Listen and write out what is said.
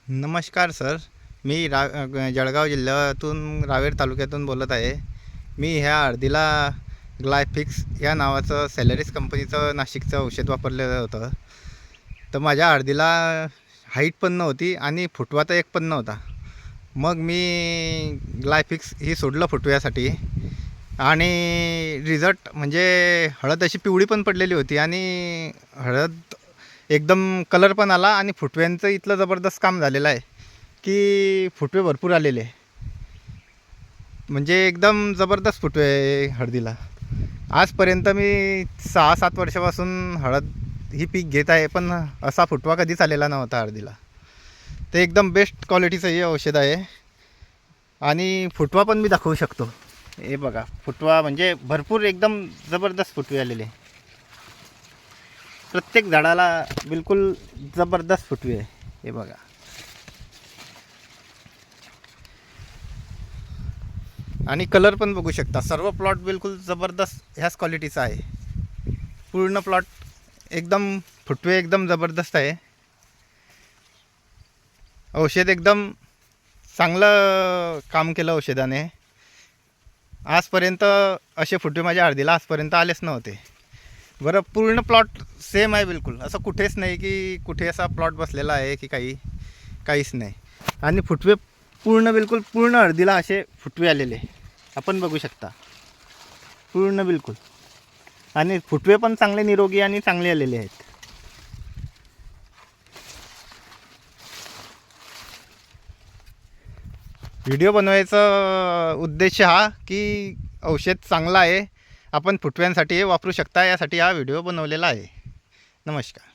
नमस्कार सर. मी जळगाव जिल्ह्यातून रावेर तालुक्यातून बोलत आहे. मी ह्या हळदीला ग्लायफिक्स या नावाचं सॅलरीज कंपनीचं नाशिकचं औषध वापरलेलं होतं. तर माझ्या हळदीला हाईट पण नव्हती आणि फुटवा तर एक पण नव्हता. मग मी ग्लायफिक्स ही सोडलं फुटव्यासाठी आणि रिझल्ट म्हणजे हळद अशी पिवळी पण पडलेली होती आणि हळद एकदम कलर पण आला आणि फुटव्यांचं इथलं जबरदस्त काम झालेलं आहे की फुटवे भरपूर आलेले, म्हणजे एकदम जबरदस्त फुटवे आहे हळदीला. आजपर्यंत मी 6-7 वर्षापासून हळद ही पीक घेत आहे, पण असा फुटवा कधीच आलेला नव्हता हळदीला. ते एकदम बेस्ट क्वालिटीचं हे औषध आहे आणि फुटवा पण मी दाखवू शकतो. हे बघा, फुटवा म्हणजे भरपूर एकदम जबरदस्त फुटवे आलेले. प्रत्येक झाडाला बिलकुल जबरदस्त फुटवे आहे. हे बघा, आणि कलर पण बघू शकता. सर्व प्लॉट बिलकुल जबरदस्त ह्याच क्वालिटीचा आहे. पूर्ण प्लॉट एकदम फुटवे एकदम जबरदस्त आहे. औषध एकदम चांगलं काम केलं औषधाने. आजपर्यंत असे फुटवे माझ्या हळदीला आजपर्यंत आलेच नव्हते. बरं, पूर्ण प्लॉट सेम आहे बिलकुल. असं कुठेच नाही की कुठे असा प्लॉट बसलेला आहे की काहीच नाही. आणि फुटवे बिलकुल पूर्ण हळदीला असे फुटवे आलेले आपण बघू शकता, पूर्ण बिलकुल. आणि फुटवे पण चांगले निरोगी आणि चांगले आलेले आहेत. व्हिडिओ बनवायचा उद्देश हा की औषध चांगलं आहे, आपण फुटव्यांसाठी हे वापरू शकता, यासाठी हा व्हिडिओ बनवलेला आहे. नमस्कार.